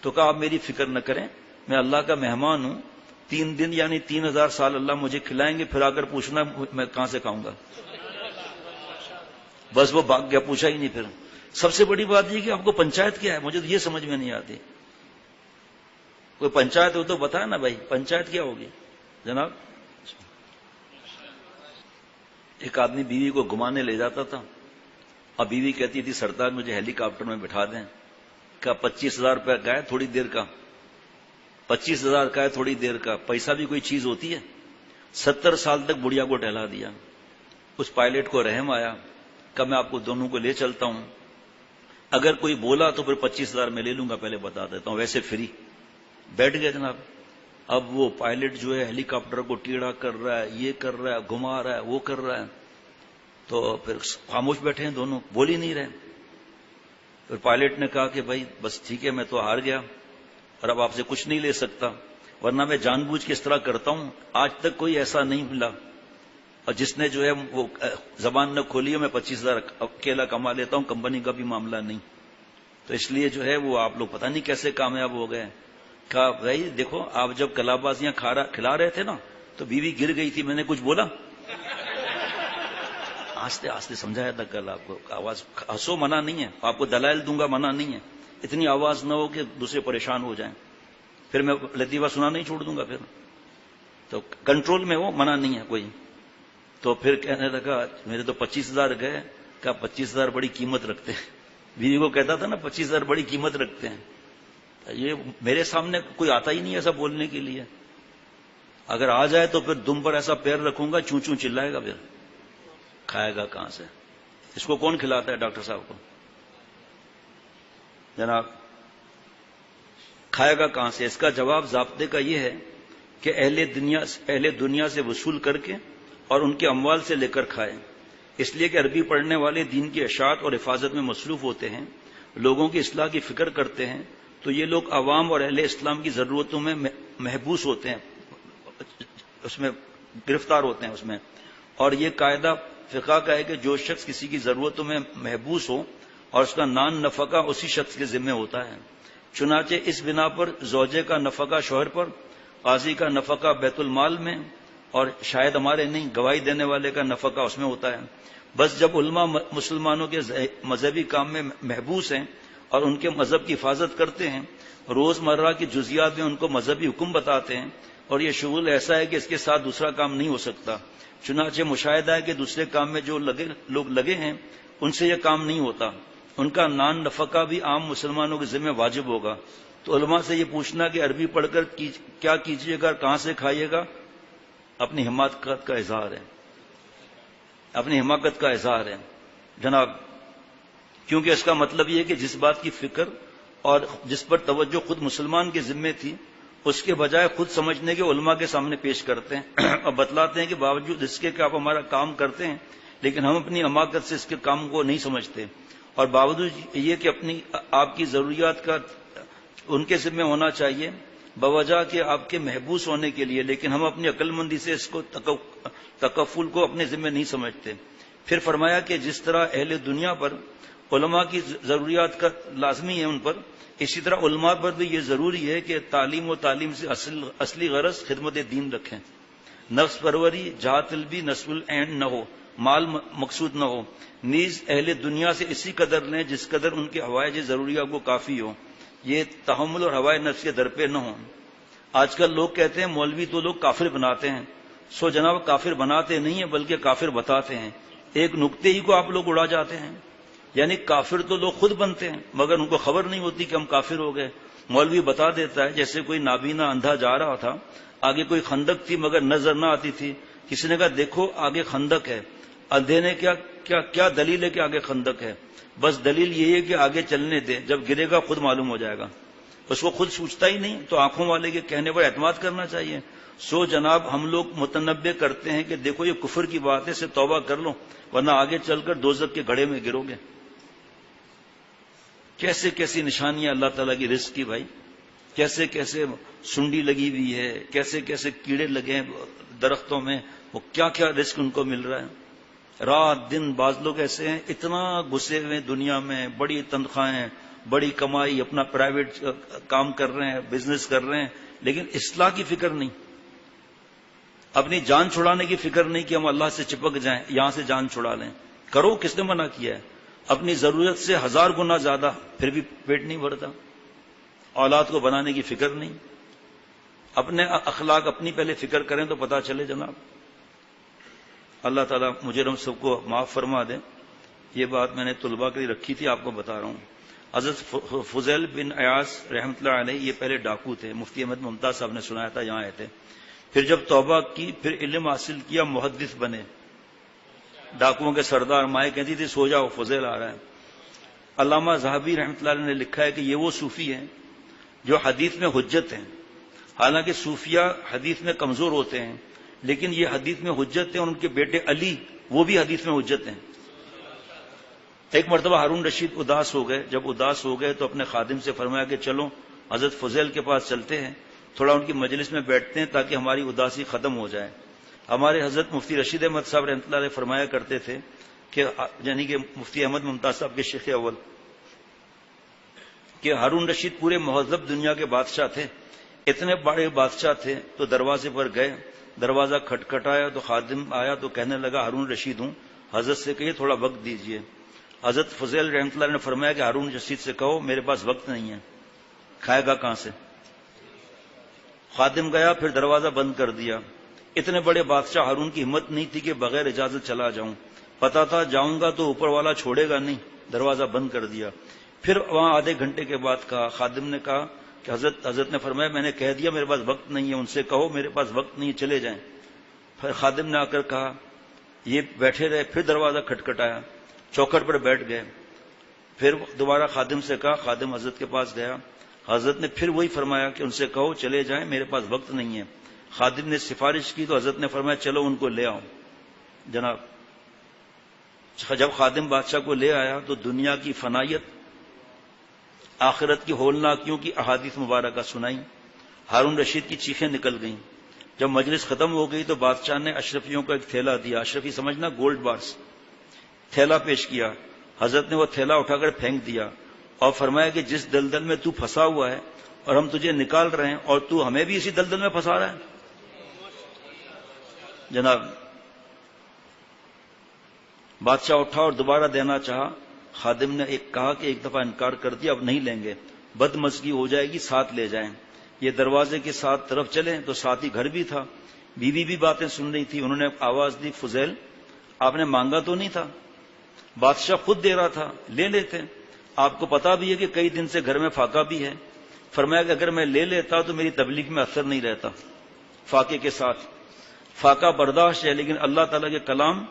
[SPEAKER 1] تو کہا آپ میری فکر نہ کریں، میں اللہ کا مہمان ہوں. 3 دن یعنی 3000 سال اللہ مجھے کھلائیں گے، پھر آ کر پوچھنا میں کہاں سے کھاؤں گا. بس وہ بھاگ گیا، پوچھا ہی نہیں. پھر سب سے بڑی بات یہ کہ آپ کو پنچایت کیا ہے، مجھے تو یہ سمجھ میں نہیں آتی. کوئی پنچایت ہو تو بتائے نا بھائی، پنچایت کیا ہوگی جناب. ایک آدمی بیوی کو گھمانے لے جاتا تھا، اور بیوی کہتی تھی سردار مجھے ہیلی کاپٹر میں بٹھا دیں. کہا 25,000 روپے کا ہے تھوڑی دیر کا. 25,000 کا ہے تھوڑی دیر کا. پیسہ بھی کوئی چیز ہوتی ہے؟ 70 سال تک بڑھیا کو ٹہلا دیا. اس پائلٹ کو رحم آیا، کہا میں آپ کو دونوں کو لے چلتا ہوں، اگر کوئی بولا تو پھر 25,000 میں لے لوں گا، پہلے بتا دیتا ہوں، ویسے فری. بیٹھ گئے جناب. اب وہ پائلٹ جو ہے ہیلی کاپٹر کو ٹیڑھا کر رہا ہے، یہ کر رہا ہے، گھما رہا ہے، وہ کر رہا ہے. تو پھر خاموش بیٹھے ہیں دونوں، بول ہی نہیں رہے. پھر پائلٹ نے کہا کہ بھائی بس ٹھیک ہے، میں تو ہار گیا اور اب آپ سے کچھ نہیں لے سکتا، ورنہ میں جان بوجھ کے اس طرح کرتا ہوں. آج تک کوئی ایسا نہیں ملا اور جس نے جو ہے وہ زبان نہ کھولی ہے، میں 25,000 اکیلا کما لیتا ہوں، کمپنی کا بھی معاملہ نہیں. تو اس لیے جو ہے وہ آپ لوگ پتہ نہیں کیسے کامیاب ہو گئے. کہا بھائی دیکھو آپ جب کلابازیاں کھلا رہے تھے نا تو بیوی گر گئی تھی، میں نے کچھ بولا؟ آستے آستے سمجھایا تھا کل آپ کو. آواز ہنسو منع نہیں ہے، آپ کو دلائل دوں گا منع نہیں ہے، اتنی آواز نہ ہو کہ دوسرے پریشان ہو جائیں، پھر میں لطیفہ سنا نہیں چھوڑ دوں گا. پھر تو کنٹرول میں ہو، منع نہیں ہے کوئی. تو پھر کہنے لگا میرے تو 25,000 گئے. کہا 25,000 بڑی قیمت رکھتے ہیں. بیوی کو کہتا تھا نا 25,000 بڑی قیمت رکھتے ہیں. یہ میرے سامنے کوئی آتا ہی نہیں ایسا بولنے کے لیے. اگر آ جائے تو پھر دم پر ایسا پیر رکھوں گا، چوں چوں چلائے گا. پھر کھائے گا کہاں سے؟ اس کو کون کھلاتا ہے ڈاکٹر صاحب کو جناب؟ کھائے گا کہاں سے؟ اس کا جواب ضابطے کا یہ ہے کہ اہل دنیا سے وصول کر کے اور ان کے اموال سے لے کر کھائے. اس لیے کہ عربی پڑھنے والے دین کی اشاعت اور حفاظت میں مصروف ہوتے ہیں، لوگوں کی اصلاح کی فکر کرتے ہیں، تو یہ لوگ عوام اور اہل اسلام کی ضرورتوں میں محبوس ہوتے ہیں، اس میں گرفتار ہوتے ہیں اس میں. اور یہ قاعدہ فقہ کا ہے کہ جو شخص کسی کی ضرورتوں میں محبوس ہو اور اس کا نان نفقہ اسی شخص کے ذمہ ہوتا ہے. چنانچہ اس بنا پر زوجے کا نفقہ شوہر پر، قاضی کا نفقہ بیت المال میں، اور شاید ہمارے نہیں، گواہی دینے والے کا نفقہ اس میں ہوتا ہے۔ بس جب علماء مسلمانوں کے مذہبی کام میں محبوس ہیں اور ان کے مذہب کی حفاظت کرتے ہیں، روزمرہ کی جزیات میں ان کو مذہبی حکم بتاتے ہیں، اور یہ شغل ایسا ہے کہ اس کے ساتھ دوسرا کام نہیں ہو سکتا، چنانچہ مشاہدہ ہے کہ دوسرے کام میں جو لوگ لگے ہیں ان سے یہ کام نہیں ہوتا، ان کا نان نفقہ بھی عام مسلمانوں کے ذمہ واجب ہوگا۔ تو علماء سے یہ پوچھنا کہ عربی پڑھ کر کیا کیجیے گا، کہاں سے کھائیے گا، اپنی حماقت کا اظہار ہے، اپنی حماقت کا اظہار ہے جناب، کیونکہ اس کا مطلب یہ ہے کہ جس بات کی فکر اور جس پر توجہ خود مسلمان کے ذمے تھی، اس کے بجائے خود سمجھنے کے علماء کے سامنے پیش کرتے ہیں اور بتلاتے ہیں کہ باوجود اس کے کہ آپ ہمارا کام کرتے ہیں لیکن ہم اپنی حماقت سے اس کے کام کو نہیں سمجھتے، اور باوجود یہ کہ اپنی آپ کی ضروریات کا ان کے ذمہ ہونا چاہیے بوجہ کہ آپ کے محبوس ہونے کے لیے، لیکن ہم اپنی عقل مندی سے اس کو تکفل کو اپنے ذمہ نہیں سمجھتے۔ پھر فرمایا کہ جس طرح اہل دنیا پر علماء کی ضروریات کا لازمی ہے ان پر، اسی طرح علماء پر بھی یہ ضروری ہے کہ تعلیم و تعلیم سے اصلی غرض خدمت دین رکھیں، نفس پروری، جہاد طلبی نصب العین نہ ہو، مال مقصود نہ ہو، نیز اہل دنیا سے اسی قدر لیں جس قدر ان کے حوائج ضروریات کو کافی ہو، یہ تحمل اور ہوائے نفس کے در پہ نہ ہوں۔ آج کل لوگ کہتے ہیں مولوی تو لوگ کافر بناتے ہیں، سو جناب کافر بناتے نہیں ہیں بلکہ کافر بتاتے ہیں، ایک نکتے ہی کو آپ لوگ اڑا جاتے ہیں، یعنی کافر تو لوگ خود بنتے ہیں مگر ان کو خبر نہیں ہوتی کہ ہم کافر ہو گئے۔ مولوی بتا دیتا ہے، جیسے کوئی نابینا اندھا جا رہا تھا، آگے کوئی خندق تھی مگر نظر نہ آتی تھی، کسی نے کہا دیکھو آگے خندق ہے، اندھے نے کیا دلیل ہے کہ آگے خندق ہے؟ بس دلیل یہی ہے کہ آگے چلنے دے، جب گرے گا خود معلوم ہو جائے گا، اس کو خود سوچتا ہی نہیں، تو آنکھوں والے کے کہنے پر اعتماد کرنا چاہیے۔ سو جناب ہم لوگ متنبع کرتے ہیں کہ دیکھو یہ کفر کی بات ہے، سے توبہ کر لو ورنہ آگے چل کر دوزخ کے گڑھے میں گرو گے۔ کیسے کیسی نشانیاں اللہ تعالیٰ کی رزق کی بھائی، کیسے کیسے سنڈی لگی ہوئی ہے، کیسے کیسے کیڑے لگے ہیں درختوں میں، وہ کیا کیا رزق ان کو مل رہا ہے، رات دن۔ بعض لوگ ایسے ہیں اتنا گھسے ہوئے دنیا میں، بڑی تنخواہیں، بڑی کمائی، اپنا پرائیویٹ کام کر رہے ہیں، بزنس کر رہے ہیں، لیکن اصلاح کی فکر نہیں، اپنی جان چھڑانے کی فکر نہیں کہ ہم اللہ سے چپک جائیں، یہاں سے جان چھڑا لیں۔ کرو، کس نے منع کیا ہے؟ اپنی ضرورت سے 1000 گنا زیادہ، پھر بھی پیٹ نہیں بھرتا، اولاد کو بنانے کی فکر نہیں۔ اپنے اخلاق اپنی پہلے فکر کریں تو پتہ چلے جناب۔ اللہ تعالیٰ مجھے ہم سب کو معاف فرما دیں۔ یہ بات میں نے طلباء کے لیے رکھی تھی، آپ کو بتا رہا ہوں۔ حضرت فضیل بن عیاض رحمۃ اللہ علیہ یہ پہلے ڈاکو تھے، مفتی احمد ممتاز صاحب نے سنایا تھا، یہاں آئے تھے۔ پھر جب توبہ کی، پھر علم حاصل کیا، محدث بنے، ڈاکوؤں کے سردار۔ مائیں کہتی تھی سو جاؤ فضیل آ رہا ہے۔ علامہ ذہبی رحمۃ اللہ علیہ نے لکھا ہے کہ یہ وہ صوفی ہیں جو حدیث میں حجت ہیں، حالانکہ صوفیہ حدیث میں کمزور ہوتے ہیں، لیکن یہ حدیث میں حجت ہیں، اور ان کے بیٹے علی وہ بھی حدیث میں حجت ہیں۔ ایک مرتبہ ہارون رشید اداس ہو گئے، جب اداس ہو گئے تو اپنے خادم سے فرمایا کہ چلو حضرت فضیل کے پاس چلتے ہیں، تھوڑا ان کی مجلس میں بیٹھتے ہیں تاکہ ہماری اداسی ختم ہو جائے۔ ہمارے حضرت مفتی رشید احمد صاحب رحمۃ اللہ علیہ فرمایا کرتے تھے کہ یعنی کہ مفتی احمد ممتاز صاحب کے شیخ اول، کہ ہارون رشید پورے مہذب دنیا کے بادشاہ تھے، اتنے بڑے بادشاہ تھے۔ تو دروازے پر گئے، دروازہ کھٹکھٹایا تو خادم آیا تو کہنے لگا ہارون رشید ہوں، حضرت سے کہیے تھوڑا وقت دیجئے۔ حضرت فضیل رحمۃ اللہ نے فرمایا کہ ہارون رشید سے کہو میرے پاس وقت نہیں ہے، کھائے گا کہاں سے؟ خادم گیا، پھر دروازہ بند کر دیا۔ اتنے بڑے بادشاہ ہارون کی ہمت نہیں تھی کہ بغیر اجازت چلا جاؤں، پتا تھا جاؤں گا تو اوپر والا چھوڑے گا نہیں، دروازہ بند کر دیا۔ پھر وہاں آدھے گھنٹے کے بعد کہا، خادم نے کہا کہ حضرت نے فرمایا میں نے کہہ دیا میرے پاس وقت نہیں ہے، ان سے کہو میرے پاس وقت نہیں ہے، چلے جائیں۔ پھر خادم نے آ کر کہا، یہ بیٹھے رہے، پھر دروازہ کھٹکھٹایا، چوکھٹ پر بیٹھ گئے۔ پھر دوبارہ خادم سے کہا، خادم حضرت کے پاس گیا، حضرت نے پھر وہی فرمایا کہ ان سے کہو چلے جائیں، میرے پاس وقت نہیں ہے۔ خادم نے سفارش کی تو حضرت نے فرمایا چلو ان کو لے آؤ۔ جناب جب خادم بادشاہ کو لے آیا تو دنیا کی فنائیت، آخرت کی ہولناکیوں کی احادیث مبارکہ سنائی، ہارون رشید کی چیخیں نکل گئیں۔ جب مجلس ختم ہو گئی تو بادشاہ نے اشرفیوں کو ایک تھیلا دیا، اشرفی سمجھنا گولڈ بارز، تھیلا پیش کیا۔ حضرت نے وہ تھیلا اٹھا کر پھینک دیا اور فرمایا کہ جس دلدل میں تو پھنسا ہوا ہے اور ہم تجھے نکال رہے ہیں، اور تو ہمیں بھی اسی دلدل میں پھنسا رہا ہے۔ جناب بادشاہ اٹھا اور دوبارہ دینا چاہا، خادم نے کہا کہ ایک دفعہ انکار کر دیا، اب نہیں لیں گے، بدمزگی ہو جائے گی، ساتھ لے جائیں۔ یہ دروازے کے ساتھ طرف چلے تو ساتھ ہی گھر بھی تھا، بیوی بھی باتیں سن رہی تھی۔ انہوں نے آواز دی، فضیل آپ نے مانگا تو نہیں تھا؟ بادشاہ خود دے رہا تھا، لے لیتے، آپ کو پتا بھی ہے کہ کئی دن سے گھر میں فاقہ بھی ہے۔ فرمایا کہ اگر میں لے لیتا تو میری تبلیغ میں اثر نہیں رہتا۔ فاقے کے ساتھ فاقہ برداشت ہے، لیکن اللہ تعالیٰ کے کلام،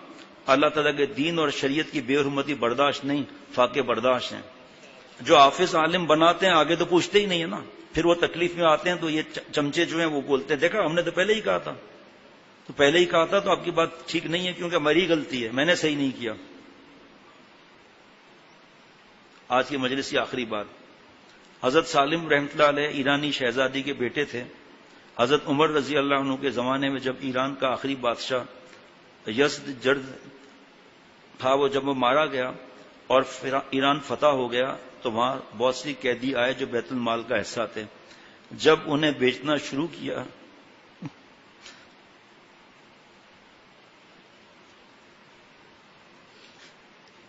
[SPEAKER 1] اللہ تعالیٰ کے دین اور شریعت کی بے حرمتی برداشت نہیں، فاقے برداشت ہیں۔ جو حافظ عالم بناتے ہیں آگے تو پوچھتے ہی نہیں ہے نا، پھر وہ تکلیف میں آتے ہیں تو یہ چمچے جو ہیں وہ بولتے ہیں دیکھا ہم نے تو پہلے ہی کہا تھا، تو پہلے ہی کہا تھا تو آپ کی بات ٹھیک نہیں ہے کیونکہ ہماری غلطی ہے، میں نے صحیح نہیں کیا۔ آج کی مجلس کی آخری بات، حضرت سالم رحمۃ اللہ علیہ ایرانی شہزادی کے بیٹے تھے۔ حضرت عمر رضی اللہ عنہ کے زمانے میں جب ایران کا آخری بادشاہ یزدجرد تھا، وہ جب وہ مارا گیا اور ایران فتح ہو گیا تو وہاں بہت سی قیدی آئے جو بیت المال کا حصہ تھے۔ جب انہیں بیچنا شروع کیا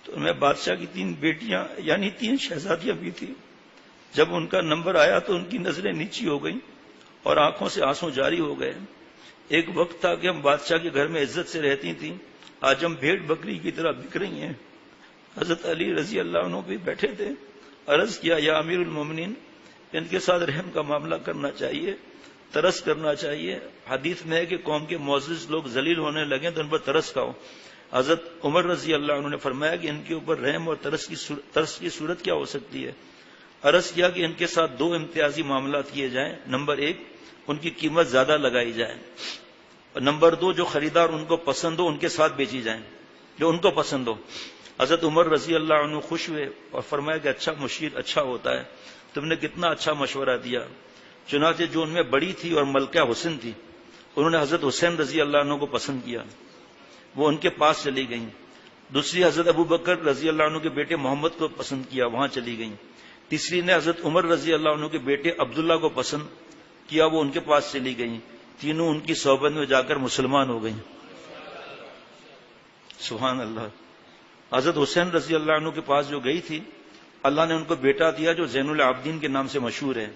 [SPEAKER 1] تو ان میں بادشاہ کی 3 بیٹیاں یعنی 3 شہزادیاں بھی تھیں۔ جب ان کا نمبر آیا تو ان کی نظریں نیچی ہو گئیں اور آنکھوں سے آنسو جاری ہو گئے۔ ایک وقت تھا کہ ہم بادشاہ کے گھر میں عزت سے رہتی تھیں، آج ہم بھیڑ بکری کی طرح بک رہی ہیں۔ حضرت علی رضی اللہ عنہ بھی بیٹھے تھے، عرض کیا یا امیر المومنین، ان کے ساتھ رحم کا معاملہ کرنا چاہیے، ترس کرنا چاہیے۔ حدیث میں ہے کہ قوم کے معزز لوگ ذلیل ہونے لگیں تو ان پر ترس کھاؤ۔ حضرت عمر رضی اللہ عنہ نے فرمایا کہ ان کے اوپر رحم اور ترس کی صورت کیا ہو سکتی ہے؟ عرض کیا کہ ان کے ساتھ 2 امتیازی معاملات کیے جائیں۔ نمبر 1 ان کی قیمت زیادہ لگائی جائے، اور نمبر 2 جو خریدار ان کو پسند ہو ان کے ساتھ بیچی جائیں، جو ان کو پسند ہو۔ حضرت عمر رضی اللہ عنہ خوش ہوئے اور فرمایا کہ اچھا مشیر اچھا ہوتا ہے، تم نے کتنا اچھا مشورہ دیا۔ چنانچہ جو ان میں بڑی تھی اور ملکہ حسن تھی، انہوں نے حضرت حسین رضی اللہ عنہ کو پسند کیا، وہ ان کے پاس چلی گئیں۔ دوسری حضرت ابو بکر رضی اللہ عنہ کے بیٹے محمد کو پسند کیا، وہاں چلی گئیں۔ تیسری نے حضرت عمر رضی اللہ عنہ کے بیٹے عبداللہ کو پسند کیا، وہ ان کے پاس چلی گئیں۔ تینوں ان کی صحبت میں جا کر مسلمان ہو گئیں۔ سبحان اللہ۔ حضرت حسین رضی اللہ عنہ کے پاس جو گئی تھی، اللہ نے ان کو بیٹا دیا جو زین العابدین کے نام سے مشہور ہے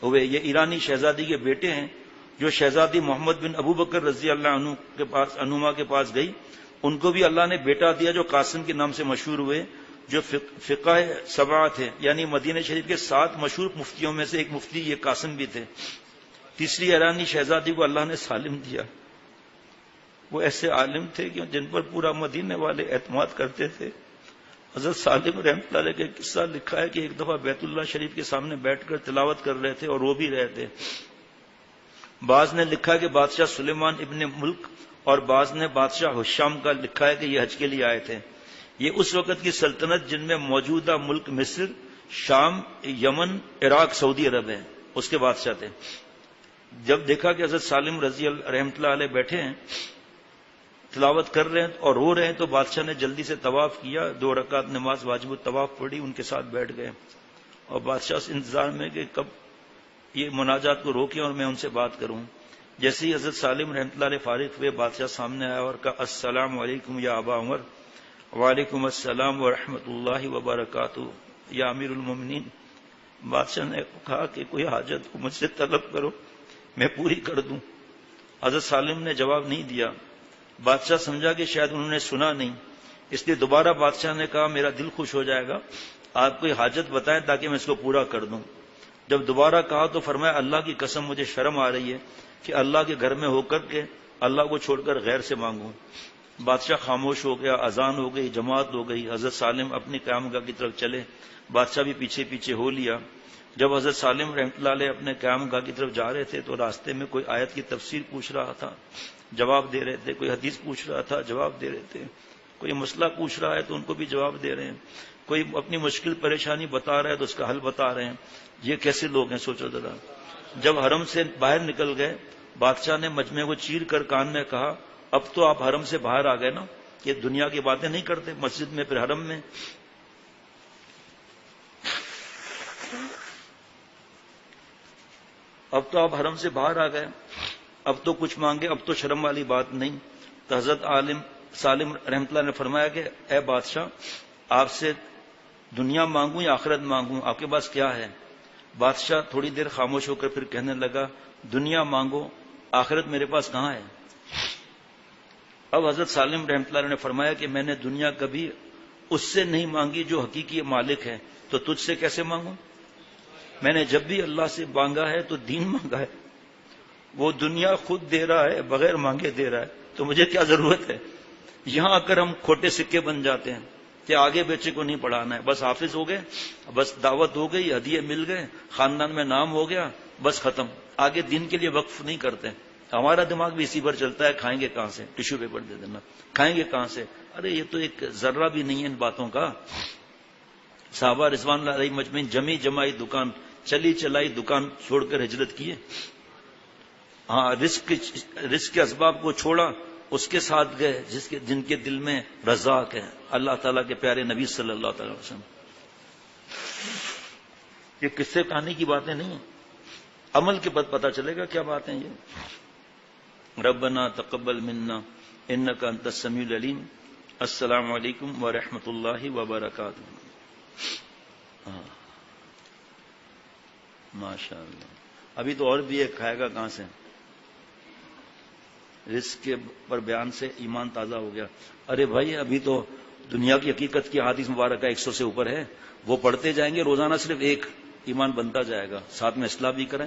[SPEAKER 1] ہوئے۔ یہ ایرانی شہزادی کے بیٹے ہیں جو شہزادی محمد بن ابو بکر رضی اللہ عنہ کے پاس عنما کے پاس گئی، ان کو بھی اللہ نے بیٹا دیا جو قاسم کے نام سے مشہور ہوئے، جو فقہ 7 تھے، یعنی مدینہ شریف کے 7 مشہور مفتیوں میں سے ایک مفتی یہ قاسم بھی تھے۔ تیسری ایرانی شہزادی کو اللہ نے سالم دیا، وہ ایسے عالم تھے کہ جن پر پورا مدینے والے اعتماد کرتے تھے۔ حضرت سالم رحمۃ اللہ علیہ کا قصہ لکھا ہے کہ ایک دفعہ بیت اللہ شریف کے سامنے بیٹھ کر تلاوت کر رہے تھے اور رو بھی رہے تھے۔ بعض نے لکھا کہ بادشاہ سلیمان ابن ملک اور بعض نے بادشاہ حشام کا لکھا ہے کہ یہ حج کے لیے آئے تھے۔ یہ اس وقت کی سلطنت جن میں موجودہ ملک مصر، شام، یمن، عراق، سعودی عرب ہے، اس کے بادشاہ تھے۔ جب دیکھا کہ حضرت سالم رضی اللہ رحمۃ اللہ علیہ بیٹھے ہیں، تلاوت کر رہے ہیں اور رو رہے ہیں، تو بادشاہ نے جلدی سے طواف کیا، 2 رکعت نماز واجب الطواف پڑھی، ان کے ساتھ بیٹھ گئے اور بادشاہ اس انتظار میں کہ کب یہ مناجات کو روکیں اور میں ان سے بات کروں۔ جیسے ہی حضرت سالم رحمۃ اللہ علیہ فارغ ہوئے، بادشاہ سامنے آیا اور کہا السلام علیکم یا ابا عمر۔ وعلیکم السلام ورحمۃ اللہ وبرکاتہ یا امیر المومنین۔ بادشاہ نے کہا کہ کوئی حاجت کو مجھ سے طلب کرو، میں پوری کر دوں۔ حضرت سالم نے جواب نہیں دیا۔ بادشاہ سمجھا کہ شاید انہوں نے سنا نہیں، اس لیے دوبارہ بادشاہ نے کہا میرا دل خوش ہو جائے گا، آپ کوئی حاجت بتائیں تاکہ میں اس کو پورا کر دوں۔ جب دوبارہ کہا تو فرمایا اللہ کی قسم مجھے شرم آ رہی ہے کہ اللہ کے گھر میں ہو کر کے اللہ کو چھوڑ کر غیر سے مانگوں۔ بادشاہ خاموش ہو گیا، اذان ہو گئی، جماعت ہو گئی۔ حضرت سالم اپنی قیامگاہ کی طرف چلے، بادشاہ بھی پیچھے پیچھے ہو لیا۔ جب حضرت سالم رحمۃ اللہ علیہ اپنے قیامگاہ کی طرف جا رہے تھے تو راستے میں کوئی آیت کی تفسیر پوچھ رہا تھا، جواب دے رہے تھے، کوئی حدیث پوچھ رہا تھا، جواب دے رہے تھے، کوئی مسئلہ پوچھ رہا ہے تو ان کو بھی جواب دے رہے ہیں، کوئی اپنی مشکل پریشانی بتا رہا ہے تو اس کا حل بتا رہے ہیں۔ یہ کیسے لوگ ہیں سوچو ذرا۔ جب حرم سے باہر نکل گئے، بادشاہ نے مجمع کو چیر کر کان میں کہا اب تو آپ حرم سے باہر آ گئے نا، یہ دنیا کی باتیں نہیں کرتے، مسجد میں پھر حرم میں۔ اب تو آپ حرم سے باہر آ گئے، اب تو کچھ مانگے، اب تو شرم والی بات نہیں۔ تو حضرت سالم رحمۃ اللہ نے فرمایا کہ اے بادشاہ، آپ سے دنیا مانگوں یا آخرت مانگوں، آپ کے پاس کیا ہے؟ بادشاہ تھوڑی دیر خاموش ہو کر پھر کہنے لگا، دنیا مانگو، آخرت میرے پاس کہاں ہے؟ اب حضرت سالم رحمۃ اللہ نے فرمایا کہ میں نے دنیا کبھی اس سے نہیں مانگی جو حقیقی مالک ہے، تو تجھ سے کیسے مانگوں؟ میں نے جب بھی اللہ سے مانگا ہے تو دین مانگا ہے، وہ دنیا خود دے رہا ہے، بغیر مانگے دے رہا ہے، تو مجھے کیا ضرورت ہے؟ یہاں آ کر ہم کھوٹے سکے بن جاتے ہیں کہ آگے بیچے کو نہیں پڑھانا ہے، بس حافظ ہو گئے، بس دعوت ہو گئی، ہدیے مل گئے، خاندان میں نام ہو گیا، بس ختم، آگے دین کے لیے وقف نہیں کرتے۔ ہمارا دماغ بھی اسی پر چلتا ہے، کھائیں گے کہاں سے؟ ٹیشو پیپر دے دینا، کھائیں گے کہاں سے؟ ارے یہ تو ایک ذرہ بھی نہیں ہے ان باتوں کا۔ صحابہ رضوان اللہ علیہ مجمعین جمی جمائی دکان، چلی چلائی دکان چھوڑ کر ہجرت کیے۔ ہاں، رزق کے اسباب کو چھوڑا، اس کے ساتھ گئے جن کے دل میں رزاق ہے، اللہ تعالیٰ کے پیارے نبی صلی اللہ تعالی وسلم۔ یہ قصے کہانی کی باتیں نہیں ہیں، عمل کے بعد پتہ چلے گا کیا باتیں یہ۔ ربنا تقبل منا انک انت السمیع العلیم۔ السلام علیکم ورحمۃ اللہ وبرکاتہ۔ ماشاء اللہ، ابھی تو اور بھی ایک کھائے گا کہاں سے؟ رزق کے پر بیان سے ایمان تازہ ہو گیا۔ ارے بھائی، ابھی تو دنیا کی حقیقت کی حدیث مبارکہ 100 سے اوپر ہے، وہ پڑھتے جائیں گے، روزانہ صرف ایک ایمان بنتا جائے گا، ساتھ میں اصلاح بھی کریں۔